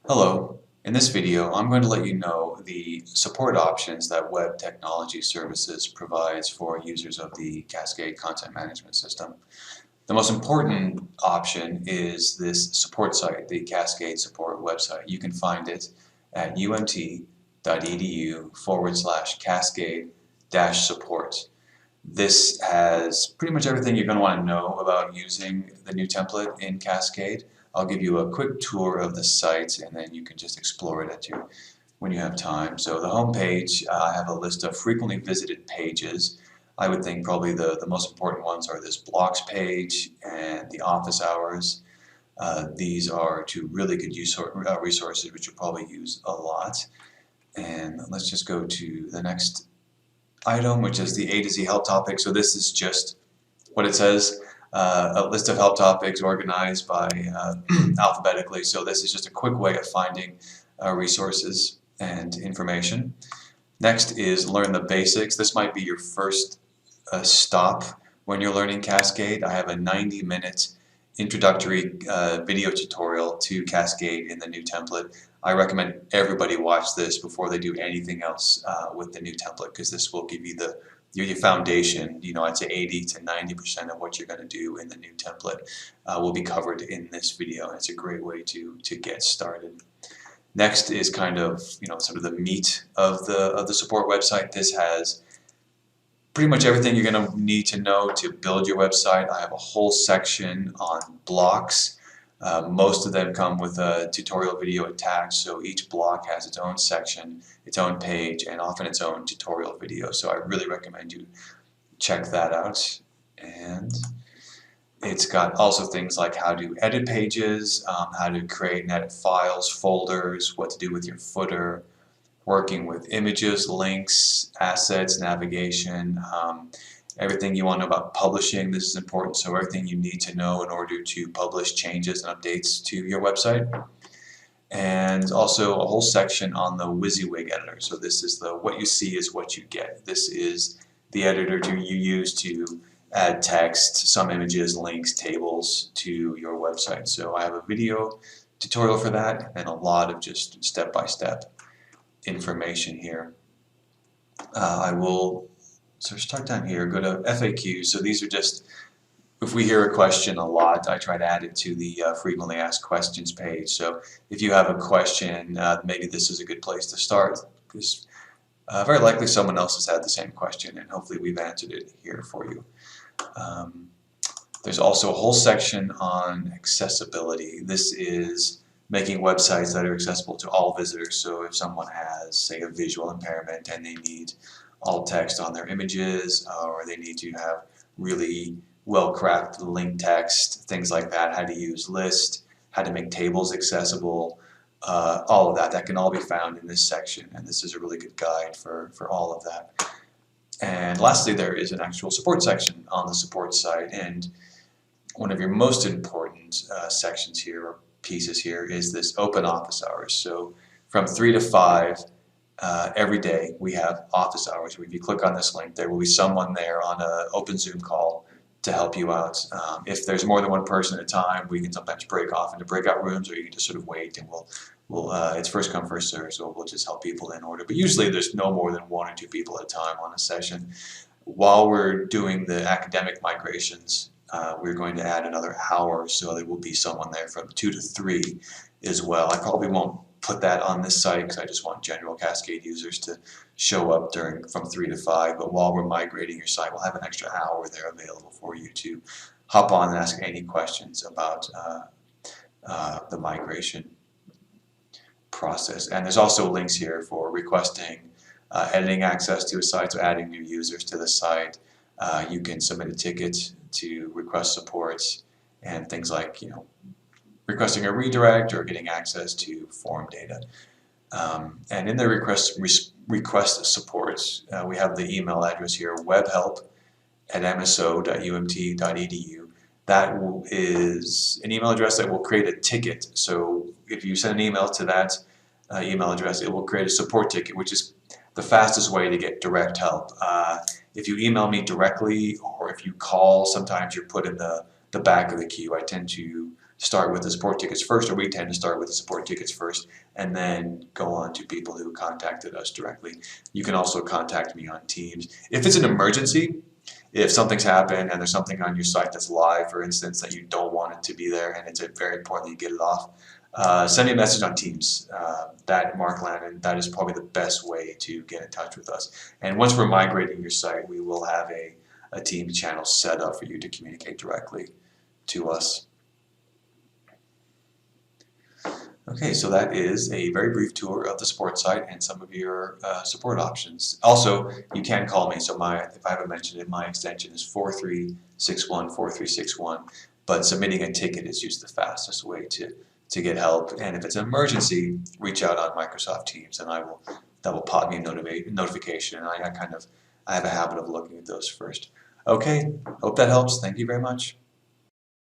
Hello. In this video, I'm going to let you know the support options that Web Technology Services provides for users of the Cascade Content Management System. The most important option is this support site, the Cascade Support website. You can find it at umt.edu/cascade-support. This has pretty much everything you're going to want to know about using the new template in Cascade. I'll give you a quick tour of the site and then you can just explore it when you have time. So the home page, I have a list of frequently visited pages. I would think probably the most important ones are this blocks page and the office hours. These are two really good resources which you'll probably use a lot. And let's just go to the next item, which is the A to Z help topic. So this is just what it says, a list of help topics organized by alphabetically. So this is just a quick way of finding resources and information. Next is learn the basics. This might be your first stop when you're learning Cascade. I have a 90-minute introductory video tutorial to Cascade in the new template. I recommend everybody watch this before they do anything else with the new template, because this will give you your foundation. I'd say 80 to 90% of what you're going to do in the new template will be covered in this video, and it's a great way to get started. Next is kind of sort of the meat of the support website. This has pretty much everything you're going to need to know to build your website. I have a whole section on blocks. Most of them come with a tutorial video attached, so each block has its own section, its own page, and often its own tutorial video. So I really recommend you check that out. And it's got also things like how to edit pages, how to create and edit files, folders, what to do with your footer, working with images, links, assets, navigation, everything you want to know about publishing. This is important, so everything you need to know in order to publish changes and updates to your website. And also a whole section on the WYSIWYG editor. So this is what you see is what you get. This is the editor you use to add text, some images, links, tables to your website. So I have a video tutorial for that and a lot of just step-by-step information here. I will start down here, go to FAQ. So these are just, if we hear a question a lot, I try to add it to the frequently asked questions page. So if you have a question, maybe this is a good place to start, because very likely someone else has had the same question, and hopefully we've answered it here for you. There's also a whole section on accessibility. This is making websites that are accessible to all visitors. So if someone has, say, a visual impairment and they need alt text on their images, or they need to have really well-crafted link text, things like that, how to use lists, how to make tables accessible, all of that can all be found in this section, and this is a really good guide for all of that. And lastly, there is an actual support section on the support site, and one of your most important sections here, or pieces here, is this open office hours. So from 3 to 5 every day we have office hours. If you click on this link, there will be someone there on an open Zoom call to help you out. If there's more than one person at a time, we can sometimes break off into breakout rooms, or you can just sort of wait, and it's first come, first served, so we'll just help people in order. But usually there's no more than 1 or 2 people at a time on a session. While we're doing the academic migrations, we're going to add another hour, so there will be someone there from 2 to 3 as well. I probably won't put that on this site because I just want general Cascade users to show up from 3 to 5, but while we're migrating your site, we'll have an extra hour there available for you to hop on and ask any questions about the migration process. And there's also links here for requesting editing access to a site, so adding new users to the site. You can submit a ticket to request support and things like, requesting a redirect or getting access to form data. And in the request support, we have the email address here, webhelp@mso.umt.edu. That is an email address that will create a ticket. So if you send an email to that email address, it will create a support ticket, which is the fastest way to get direct help. If you email me directly, or if you call, sometimes you're put in the back of the queue. I tend to start with the support tickets first, or we tend to start with the support tickets first, and then go on to people who contacted us directly. You can also contact me on Teams. If it's an emergency, if something's happened and there's something on your site that's live, for instance, that you don't want it to be there and it's very important that you get it off, send me a message on Teams. Mark Lannon, that is probably the best way to get in touch with us. And once we're migrating your site, we will have a Teams channel set up for you to communicate directly to us. Okay, so that is a very brief tour of the support site and some of your support options. Also, you can call me, so if I haven't mentioned it, my extension is 4361. But submitting a ticket is usually the fastest way to get help. And if it's an emergency, reach out on Microsoft Teams, and that will pop me a notification. And I have a habit of looking at those first. Okay, hope that helps. Thank you very much.